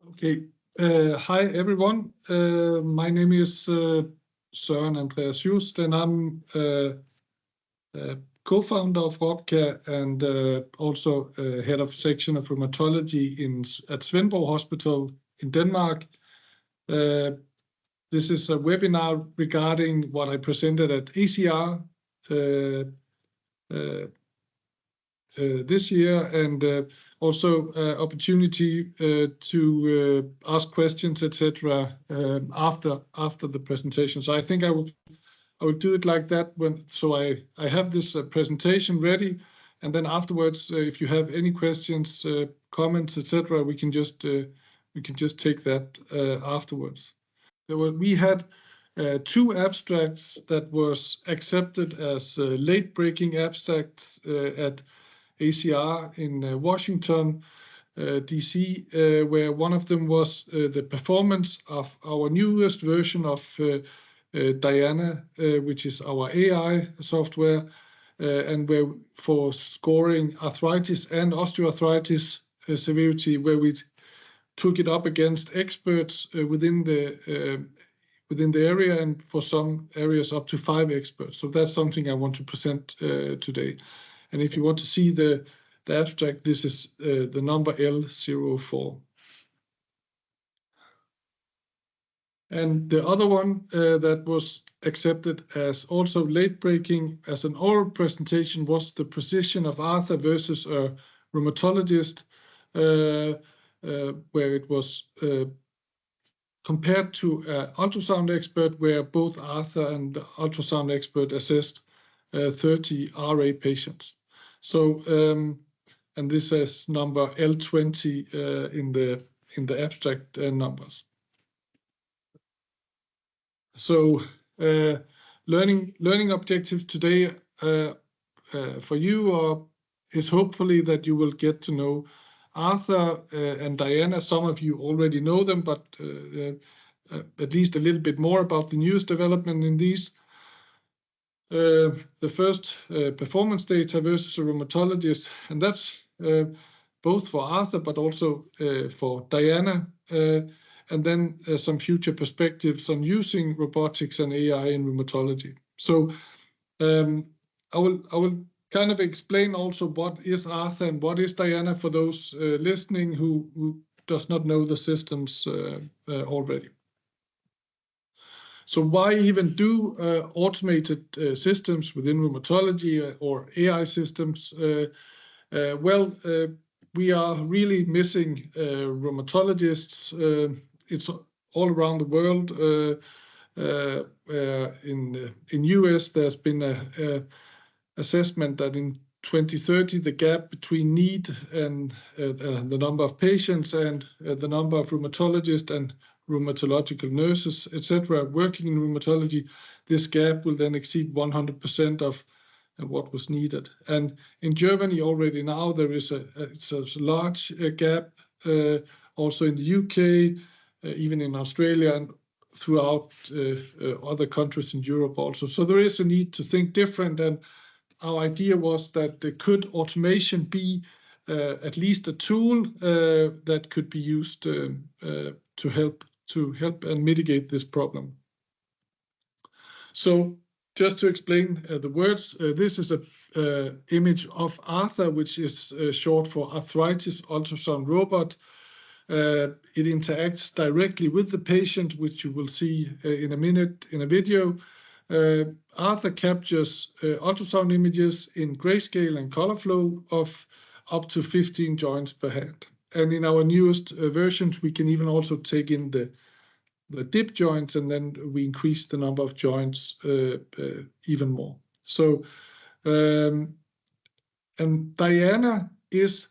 Okay. Hi, everyone. My name is Søren Andreas Just, and I'm co-founder of Rheumatology and also head of section of rheumatology at Svendborg Hospital in Denmark. This is a webinar regarding what I presented at ACR this year, and also opportunity to ask questions, etc. After the presentation. So I think I will do it like that so I have this presentation ready, and then afterwards, if you have any questions, comments, etc., we can just take that afterwards. We had 2 abstracts that was accepted as late-breaking abstracts at ACR in Washington, DC, where one of them was the performance of our newest version of Diana, which is our AI software, and where for scoring arthritis and osteoarthritis severity, where we took it up against experts within the area, and for some areas up to 5 experts. So that's something I want to present today. And if you want to see the abstract, this is the number L04. And the other one that was accepted as also late-breaking as an oral presentation was the precision of Arthur versus a rheumatologist, where it was compared to an ultrasound expert, where both Arthur and the ultrasound expert assessed 30 RA patients. So, and this is number L20 in the abstract numbers. So, learning objectives today for you is hopefully that you will get to know Arthur and Diana. Some of you already know them, but at least a little bit more about the newest development in these. The first performance data versus a rheumatologist, and that's both for Arthur but also for Diana, and then some future perspectives on using robotics and AI in rheumatology. So I will kind of explain also what is Arthur and what is Diana for those listening who does not know the systems already. So why even do automated systems within rheumatology or AI systems? Well, we are really missing rheumatologists. It's all around the world. In US, there's been a assessment that in 2030, the gap between need and the number of patients and the number of rheumatologists and rheumatological nurses, etc., working in rheumatology, this gap will then exceed 100% of what was needed. And in Germany already now there is it's a large gap, also in the UK, even in Australia, and throughout other countries in Europe also. So there is a need to think different, and our idea was that could automation be at least a tool that could be used to help and mitigate this problem. So just to explain the words, this is a image of Arthur, which is short for Arthritis Ultrasound Robot. It interacts directly with the patient, which you will see in a minute in a video. Arthur captures ultrasound images in grayscale and color flow of up to 15 joints per hand. And in our newest versions, we can even also take in the dip joints, and then we increase the number of joints even more. So, and Diana is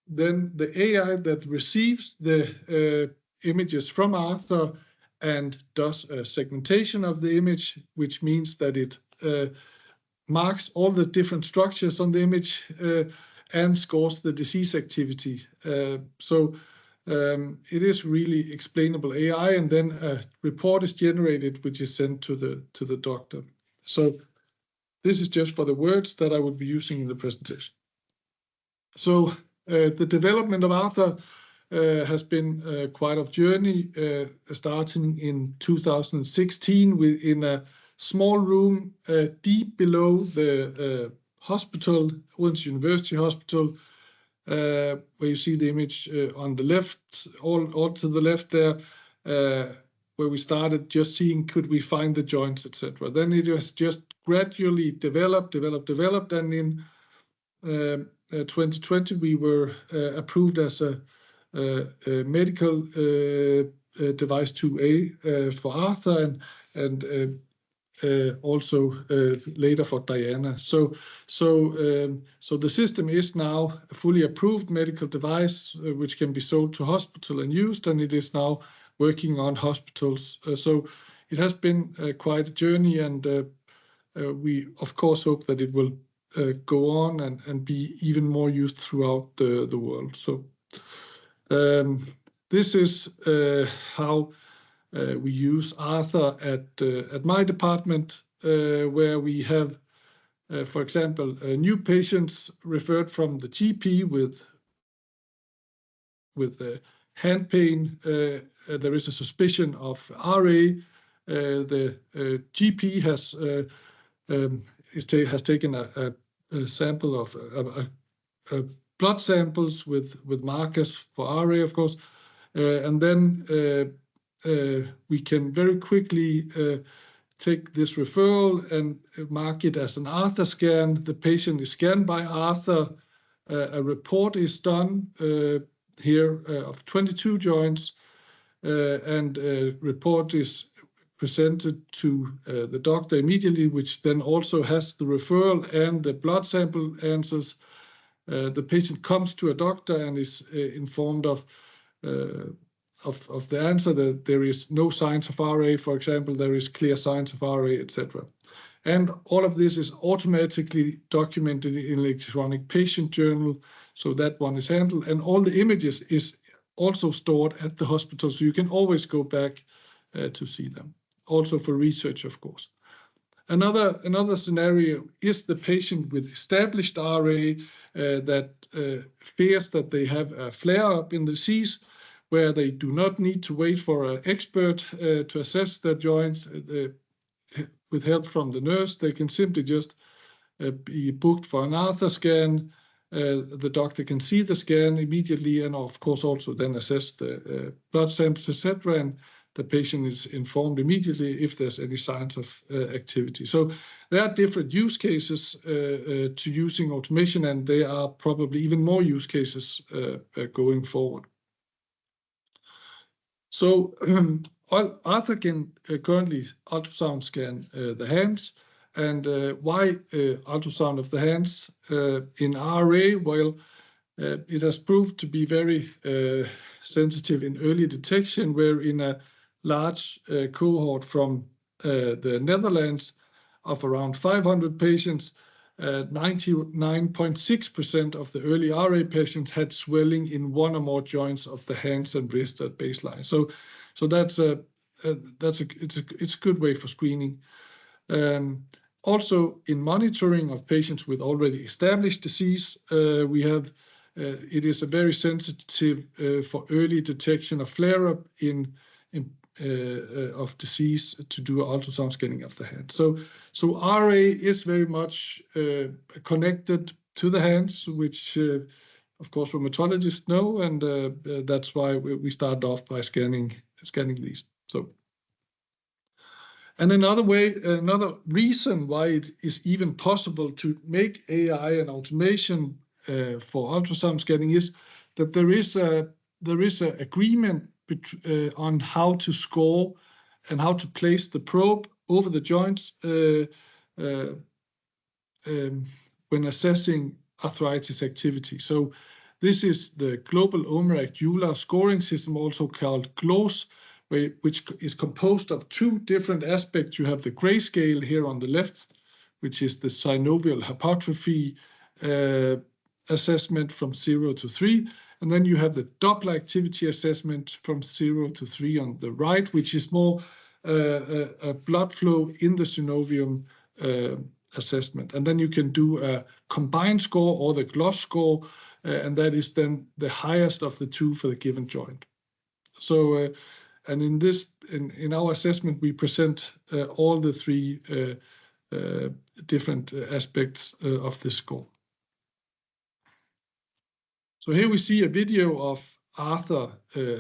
then the AI that receives the images from Arthur and does a segmentation of the image, which means that it marks all the different structures on the image and scores the disease activity. So it is really explainable AI, and then a report is generated, which is sent to the doctor. So this is just for the words that I will be using in the presentation. So the development of Arthur has been quite a journey, starting in 2016 in a small room deep below the hospital, Odense University Hospital, where you see the image on the left, all to the left there, where we started just seeing could we find the joints, etc. Then it was just gradually developed, and in 2020 we were approved as a medical device 2A for Arthur, and also later for Diana. So the system is now a fully approved medical device which can be sold to hospital and used, and it is now working on hospitals. So it has been quite a journey, and we of course hope that it will go on and be even more used throughout the world. So this is how we use Arthur at my department, where we have, for example, new patients referred from the GP with hand pain. There is a suspicion of RA. The GP has taken a sample of blood samples with markers for RA, of course, and then we can very quickly take this referral and mark it as an Arthur scan. The patient is scanned by Arthur. A report is done here of 22 joints, and a report is presented to the doctor immediately, which then also has the referral and the blood sample answers. The patient comes to a doctor and is informed of the answer, that there is no signs of RA, for example, there is clear signs of RA, etc. And all of this is automatically documented in electronic patient journal, so that one is handled, and all the images is also stored at the hospital, so you can always go back to see them, also for research, of course. Another scenario is the patient with established RA that fears that they have a flare-up in the disease, where they do not need to wait for an expert to assess their joints. With help from the nurse, they can simply just be booked for an Arthur scan. The doctor can see the scan immediately, and of course also then assess the blood samples, etc. And the patient is informed immediately if there's any signs of activity. So there are different use cases to using automation, and there are probably even more use cases going forward. So Arthur can currently ultrasound scan the hands. And why ultrasound of the hands in RA? Well, it has proved to be very sensitive in early detection, where in a large cohort from the Netherlands of around 500 patients, 99.6% of the early RA patients had swelling in one or more joints of the hands and wrist at baseline. So it's a good way for screening. Also, in monitoring of patients with already established disease, we have it is a very sensitive for early detection of flare-up of disease to do ultrasound scanning of the hand. So RA is very much connected to the hands, which of course rheumatologists know, and that's why we start off by scanning these. So, and another reason why it is even possible to make AI and automation for ultrasound scanning is that there is a agreement on how to score and how to place the probe over the joints when assessing arthritis activity. So this is the global Omerac-Euler scoring system, also called GLOS, which is composed of two different aspects. You have the grayscale here on the left, which is the synovial hypertrophy assessment from 0 to 3. And then you have the Doppler activity assessment from 0 to 3 on the right, which is more a blood flow in the synovium assessment. And then you can do a combined score or the GLOS score, and that is then the highest of the two for the given joint. So, and in our assessment, we present all the three different aspects of this score. So here we see a video of Arthur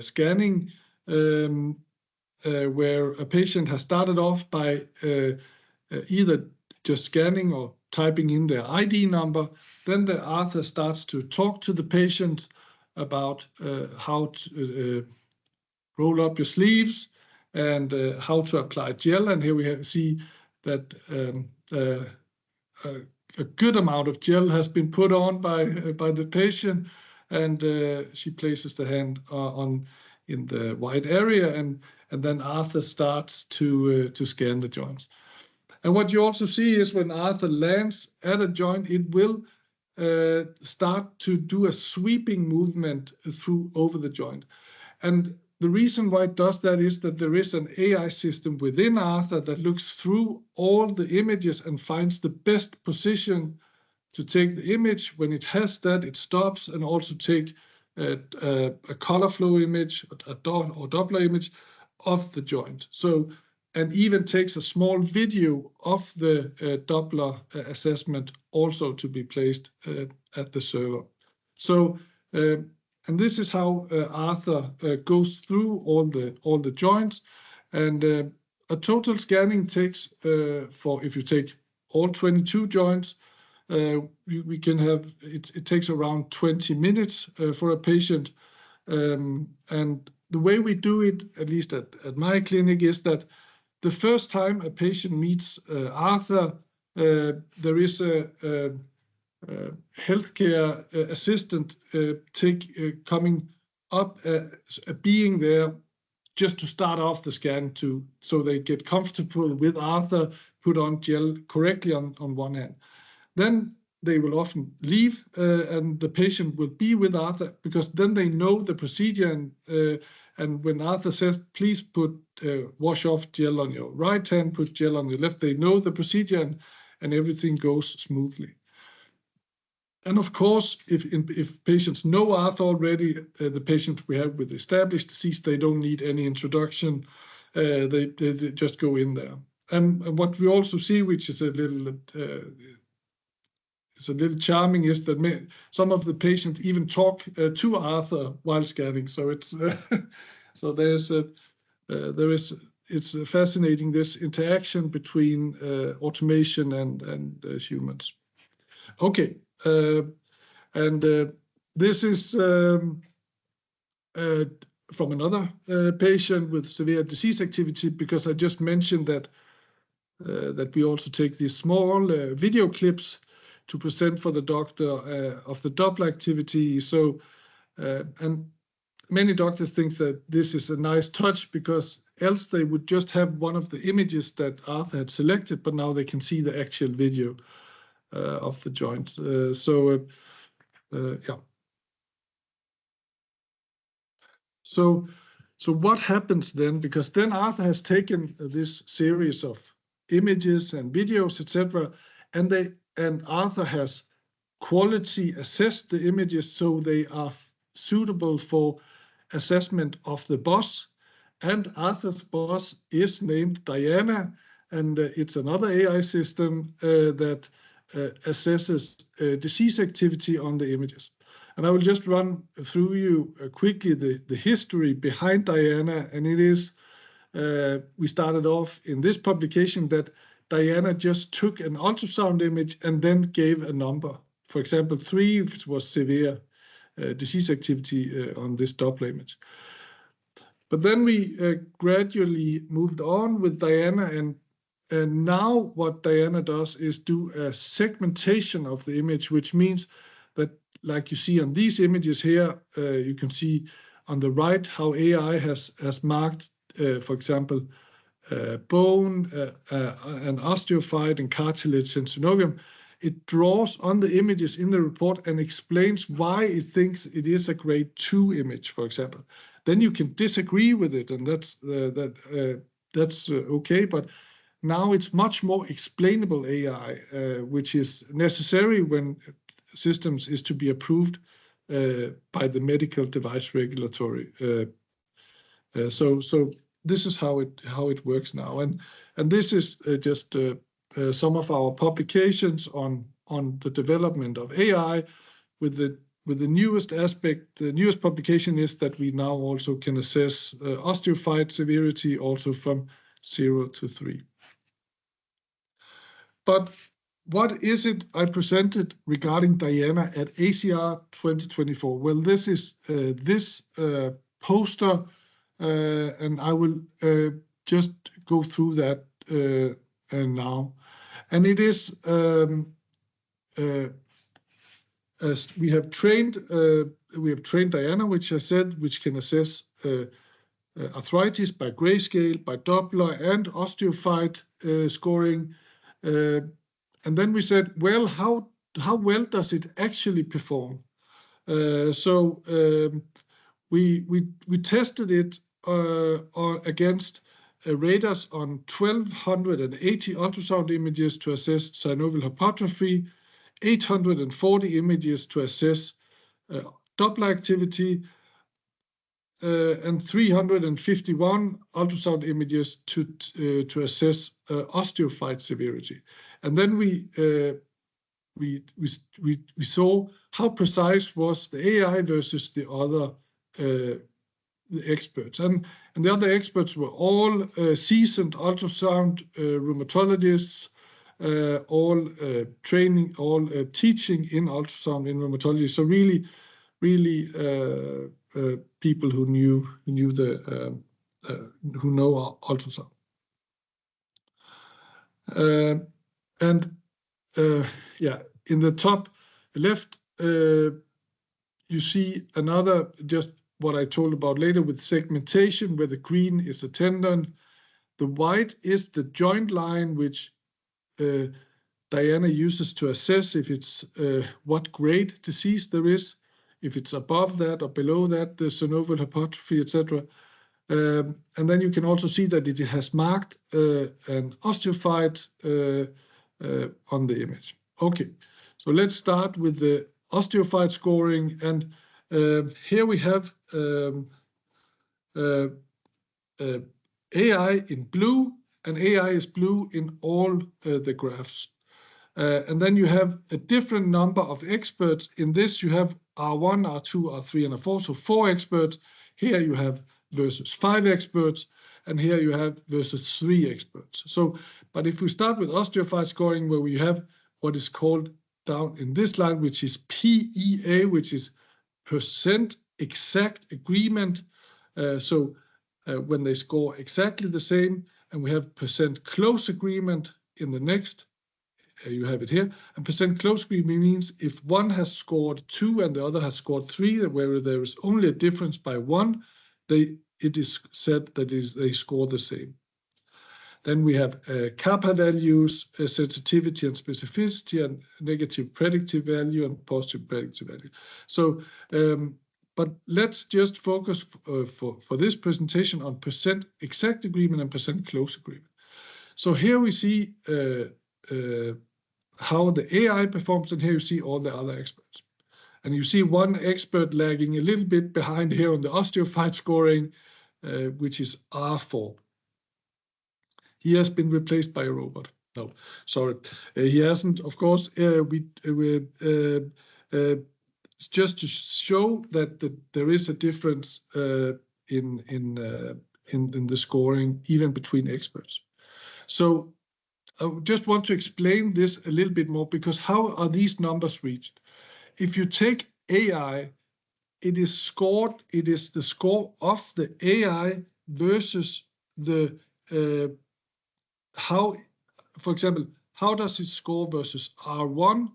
scanning, where a patient has started off by either just scanning or typing in their ID number. Then the Arthur starts to talk to the patient about how to roll up your sleeves and how to apply gel. And here we see that a good amount of gel has been put on by the patient, and she places the hand in the white area, and then Arthur starts to scan the joints. And what you also see is when Arthur lands at a joint, it will start to do a sweeping movement over the joint. And the reason why it does that is that there is an AI system within Arthur that looks through all the images and finds the best position to take the image. When it has that, it stops and also take a color flow image or Doppler image of the joint. So, and even takes a small video of the Doppler assessment also to be placed at the server. So, and this is how Arthur goes through all the joints, and a total scanning takes if you take all 22 joints, we can have it takes around 20 minutes for a patient, and the way we do it, at least at my clinic, is that the first time a patient meets Arthur, there is a healthcare assistant coming up, being there just to start off the scan so they get comfortable with Arthur, put on gel correctly on one hand. Then they will often leave, and the patient will be with Arthur, because then they know the procedure, and when Arthur says, please put wash off gel on your right hand, put gel on your left, they know the procedure, and everything goes smoothly. And of course, if patients know Arthur already, the patients we have with established disease, they don't need any introduction. They just go in there. And what we also see, which is a little charming, is that some of the patients even talk to Arthur while scanning. So it's so it's fascinating, this interaction between automation and humans. Okay. This is from another patient with severe disease activity, because I just mentioned that we also take these small video clips to present for the doctor of the Doppler activity. So, and many doctors think that this is a nice touch, because else they would just have one of the images that Arthur had selected, but now they can see the actual video of the joint. Yeah. So what happens then? Because then Arthur has taken this series of images and videos, etc., and Arthur has quality assessed the images so they are suitable for assessment of the boss. And Arthur's boss is named Diana, and it's another AI system that assesses disease activity on the images. And I will just run through you quickly the history behind Diana. And it is, we started off in this publication that Diana just took an ultrasound image and then gave a number. For example, 3 was severe disease activity on this Doppler image. But then we gradually moved on with Diana, and now what Diana does is do a segmentation of the image, which means that, like you see on these images here, you can see on the right how AI has marked, for example, bone, and osteophyte and cartilage and synovium. It draws on the images in the report and explains why it thinks it is a grade 2 image, for example. Then you can disagree with it, and that's okay. But now it's much more explainable AI, which is necessary when systems is to be approved by the medical device regulatory. So this is how it works now, and this is just some of our publications on the development of AI. With the newest aspect, the newest publication is that we now also can assess osteophyte severity also from 0 to 3. But what is it I presented regarding Diana at ACR 2024? Well, this is this poster, and I will just go through that now. And it is as we have trained Diana, which I said, which can assess arthritis by grayscale, by Doppler, and osteophyte scoring. And then we said, well, how well does it actually perform? So we tested it against radars on 1,280 ultrasound images to assess synovial hypertrophy, 840 images to assess Doppler activity, and 351 ultrasound images to assess osteophyte severity. And then we saw how precise was the AI versus the other the experts. And the other experts were all seasoned ultrasound rheumatologists, all training, all teaching in ultrasound in rheumatology. So really people who know ultrasound. Yeah, in the top left, you see another, just what I told about later with segmentation, where the green is a tendon. The white is the joint line, which Diana uses to assess if it's what grade disease there is, if it's above that or below that, the synovial hypertrophy, etc. And then you can also see that it has marked an osteophyte on the image. Okay, so let's start with the osteophyte scoring, and here we have AI in blue, and AI is blue in all the graphs. And then you have a different number of experts. In this, you have R1, R2, R3, and R4, so 4 experts. Here you have versus 5 experts, and here you have versus 3 experts. So, but if we start with osteophyte scoring, where we have what is called down in this line, which is PEA, which is percent exact agreement. When they score exactly the same, and we have percent close agreement in the next, you have it here. And percent close agreement means if one has scored 2 and the other has scored 3, where there is only a difference by 1, it is said that they score the same. Then we have kappa values, sensitivity and specificity, and negative predictive value and positive predictive value. So, but let's just focus for this presentation on percent exact agreement and percent close agreement. So here we see how the AI performs, and here you see all the other experts. And you see one expert lagging a little bit behind here on the osteophyte scoring, which is R4. He has been replaced by a robot. No, sorry, he hasn't. Of course, just to show that there is a difference in the scoring, even between experts. So I just want to explain this a little bit more, because how are these numbers reached? If you take AI, it is scored. It is the score of the AI versus the how, for example, how does it score versus R1?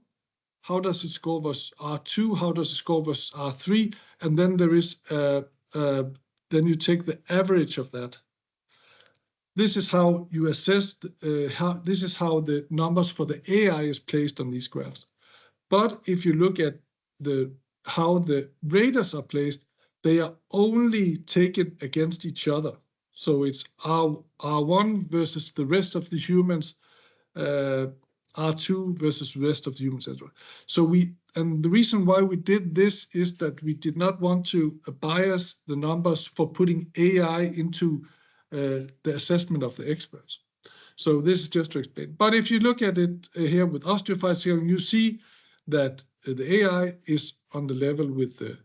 How does it score versus R2? How does it score versus R3? And then there is then you take the average of that. This is how you assess. This is how the numbers for the AI is placed on these graphs. But if you look at how the radars are placed, they are only taken against each other. So it's R1 versus the rest of the humans, R2 versus the rest of the humans, etc. So the reason why we did this is that we did not want to bias the numbers for putting AI into the assessment of the experts. So this is just to explain. But if you look at it here with Osteophyte scaling, you see that the AI is on the level with the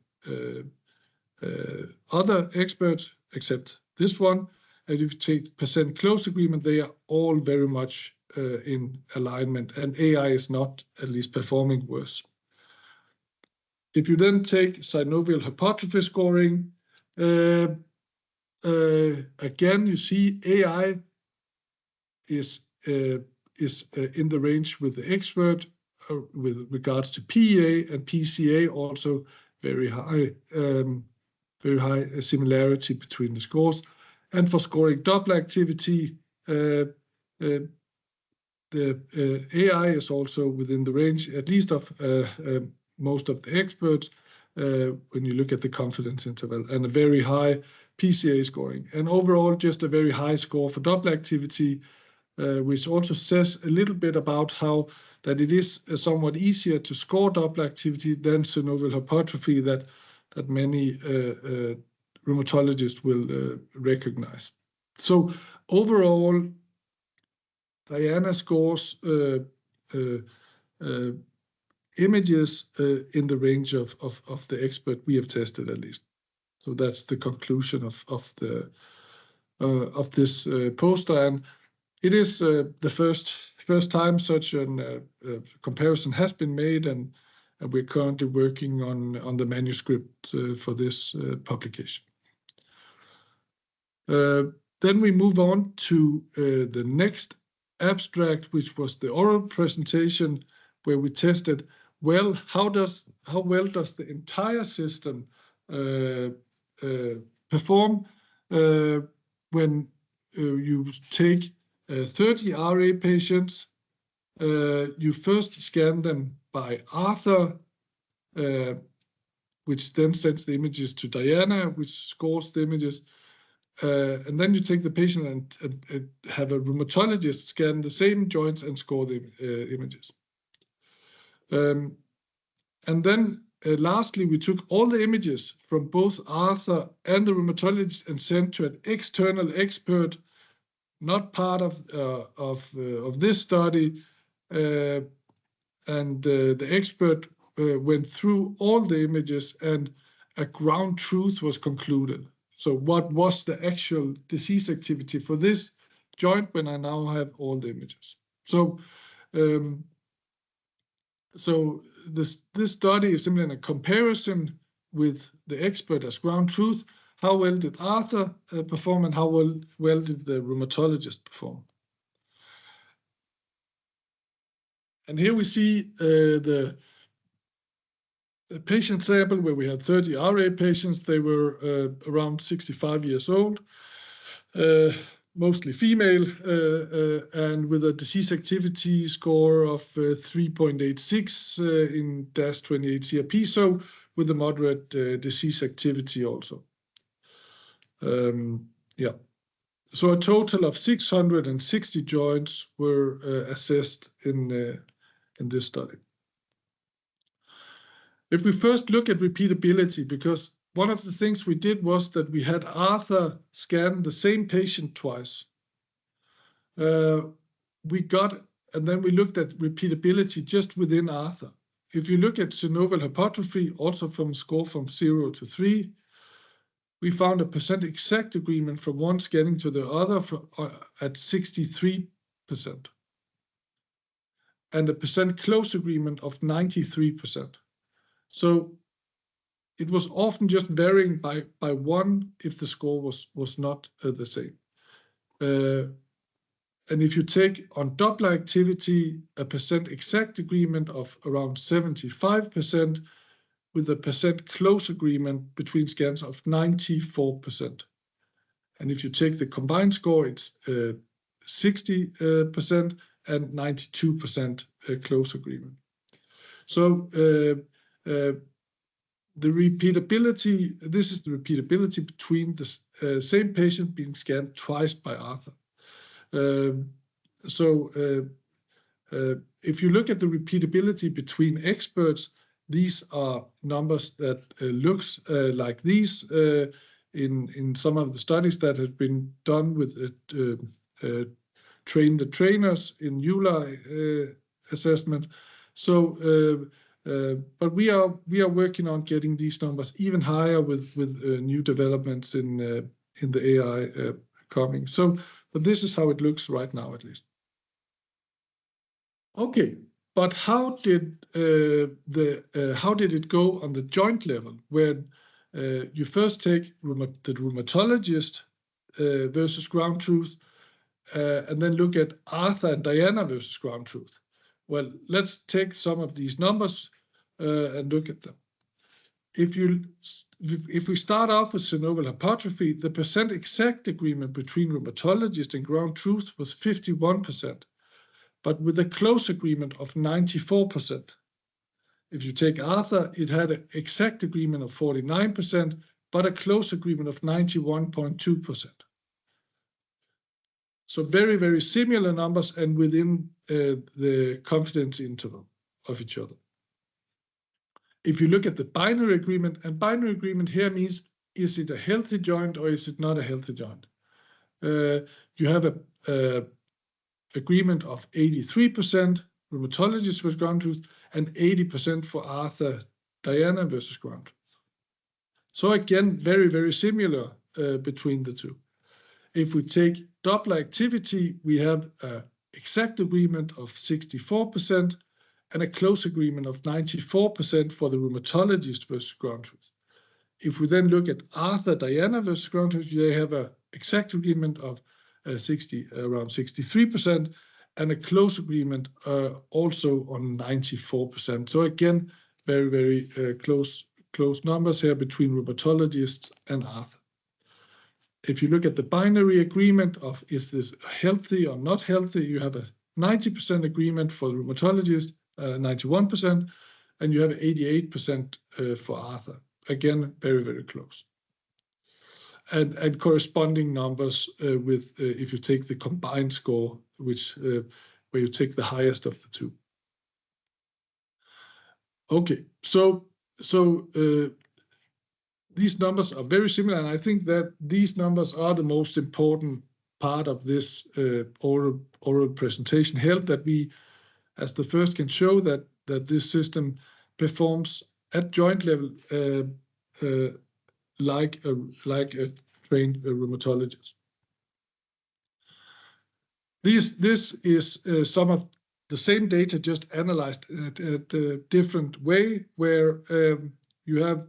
other experts, except this one. And if you take percent close agreement, they are all very much in alignment, and AI is not at least performing worse. If you then take synovial hypertrophy scoring, again, you see AI is in the range with the expert with regards to PEA and PCA, also very high similarity between the scores. And for scoring Doppler activity, the AI is also within the range, at least of most of the experts, when you look at the confidence interval, and a very high PCA scoring. And overall, just a very high score for Doppler activity, which also says a little bit about how that it is somewhat easier to score Doppler activity than synovial hypertrophy that many rheumatologists will recognize. So overall, Diana scores images in the range of the expert we have tested, at least. So that's the conclusion of this poster, and it is the first time such a comparison has been made, and we're currently working on the manuscript for this publication. Then we move on to the next abstract, which was the oral presentation, where we tested, well, how well does the entire system perform when you take 30 RA patients. You first scan them by Arthur, which then sends the images to Diana, which scores the images. And then you take the patient and have a rheumatologist scan the same joints and score the images. And then lastly, we took all the images from both Arthur and the rheumatologist and sent to an external expert, not part of this study. And the expert went through all the images, and a ground truth was concluded. So what was the actual disease activity for this joint when I now have all the images? So this study is simply a comparison with the expert as ground truth. How well did Arthur perform, and how well did the rheumatologist perform? And here we see the patient sample where we had 30 RA patients. They were around 65 years old, mostly female, and with a disease activity score of 3.86 in DAS28 CRP, so with a moderate disease activity also. Yeah. So a total of 660 joints were assessed in this study. If we first look at repeatability, because one of the things we did was that we had Arthur scan the same patient twice. And then we looked at repeatability just within Arthur. If you look at synovial hypertrophy, also from score from 0 to 3, we found a percent exact agreement from one scanning to the other at 63%, and a percent close agreement of 93%. So it was often just varying by one if the score was not the same. And if you take on Doppler activity, a percent exact agreement of around 75%, with a percent close agreement between scans of 94%. And if you take the combined score, it's 60% and 92% close agreement. So the repeatability, this is the repeatability between the same patient being scanned twice by Arthur. If you look at the repeatability between experts, these are numbers that looks like these in some of the studies that have been done with train the trainers in EULAR assessment. So, but we are working on getting these numbers even higher with new developments in the AI coming. So, but this is how it looks right now, at least. Okay, but how did it go on the joint level, where you first take the rheumatologist versus ground truth, and then look at Arthur and Diana versus ground truth? Well, let's take some of these numbers and look at them. If we start off with synovial hypertrophy, the percent exact agreement between rheumatologist and ground truth was 51%, but with a close agreement of 94%. If you take Arthur, it had an exact agreement of 49%, but a close agreement of 91.2%. So very, very similar numbers and within the confidence interval of each other. If you look at the binary agreement, and binary agreement here means, is it a healthy joint or is it not a healthy joint? You have a agreement of 83% rheumatologist versus ground truth and 80% for Arthur Diana versus ground truth. So again, very, very similar between the two. If we take Doppler activity, we have an exact agreement of 64% and a close agreement of 94% for the rheumatologist versus ground truth. If we then look at Arthur Diana versus ground truth, they have an exact agreement of around 63% and a close agreement also on 94%. So again, very, very close numbers here between rheumatologists and Arthur. If you look at the binary agreement of is this healthy or not healthy, you have a 90% agreement for the rheumatologist, 91%, and you have 88% for Arthur. Again, very, very close. And corresponding numbers with if you take the combined score, which where you take the highest of the two. Okay, so these numbers are very similar, and I think that these numbers are the most important part of this oral presentation held, that we, as the first, can show that this system performs at joint level like a trained rheumatologist. This is some of the same data, just analyzed at a different way, where you have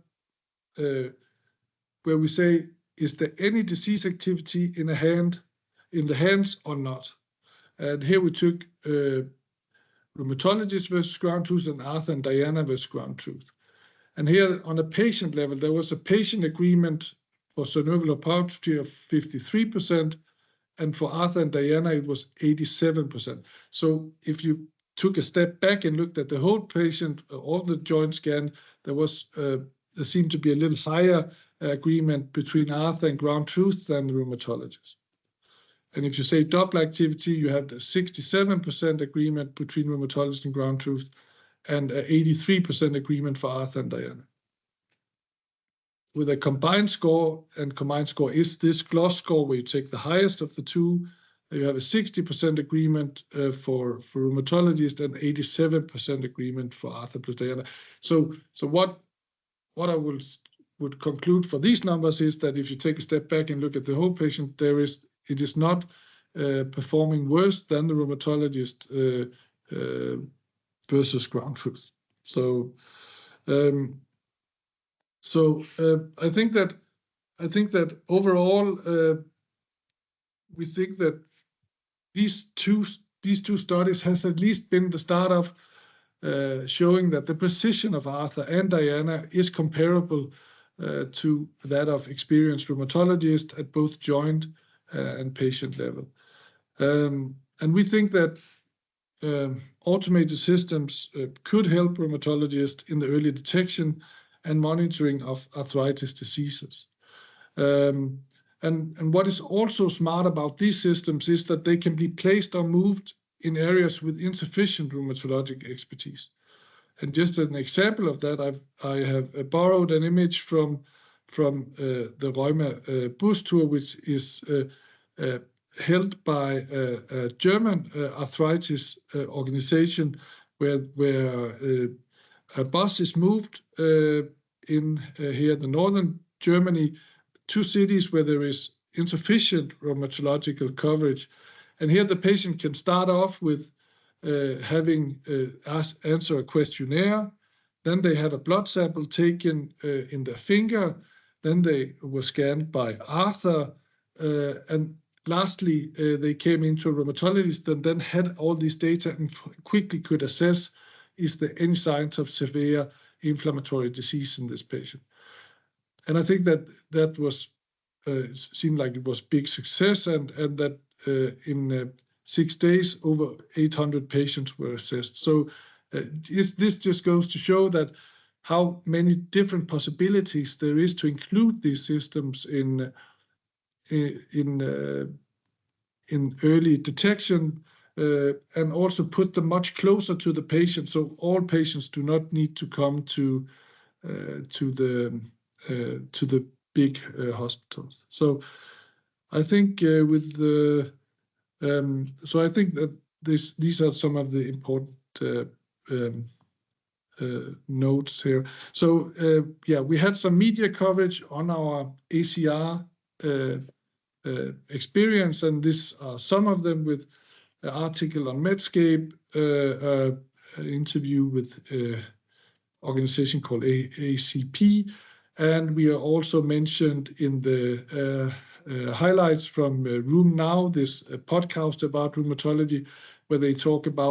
where we say, is there any disease activity in the hands or not? And here we took rheumatologist versus ground truth and Arthur and Diana versus ground truth. And here on a patient level, there was a patient agreement for synovial hypertrophy of 53%, and for Arthur and Diana, it was 87%. So if you took a step back and looked at the whole patient, all the joint scan, there seemed to be a little higher agreement between Arthur and ground truth than the rheumatologist. And if you say Doppler activity, you have the 67% agreement between rheumatologist and ground truth, and 83% agreement for Arthur and Diana. With a combined score, and combined score is this gloss score where you take the highest of the two, you have a 60% agreement for rheumatologist and 87% agreement for Arthur plus Diana. So what I would conclude for these numbers is that if you take a step back and look at the whole patient, it is not performing worse than the rheumatologist versus ground truth. So I think that overall we think that these two studies has at least been the start of showing that the precision of Arthur and Diana is comparable to that of experienced rheumatologists at both joint and patient level. And we think that automated systems could help rheumatologists in the early detection and monitoring of arthritis diseases. And what is also smart about these systems is that they can be placed or moved in areas with insufficient rheumatologic expertise. And just an example of that, I have borrowed an image from the Rheuma bus tour, which is held by a German arthritis organization, where a bus is moved in here in the northern Germany, 2 cities where there is insufficient rheumatological coverage. And here the patient can start off with having answer a questionnaire. Then they had a blood sample taken in their finger. Then they were scanned by Arthur. And lastly, they came into a rheumatologist and then had all these data and quickly could assess, is there any signs of severe inflammatory disease in this patient? And I think that was seemed like it was big success, and that in 6 days, over 800 patients were assessed. So this just goes to show that how many different possibilities there is to include these systems in early detection, and also put them much closer to the patient, so all patients do not need to come to the big hospitals. So I think I think that these are some of the important notes here. So yeah, we had some media coverage on our ACR experience, and these are some of them, with an article on Medscape, an interview with an organization called ACP, and we are also mentioned in the highlights from Rheum Now, this podcast about rheumatology, where they talk about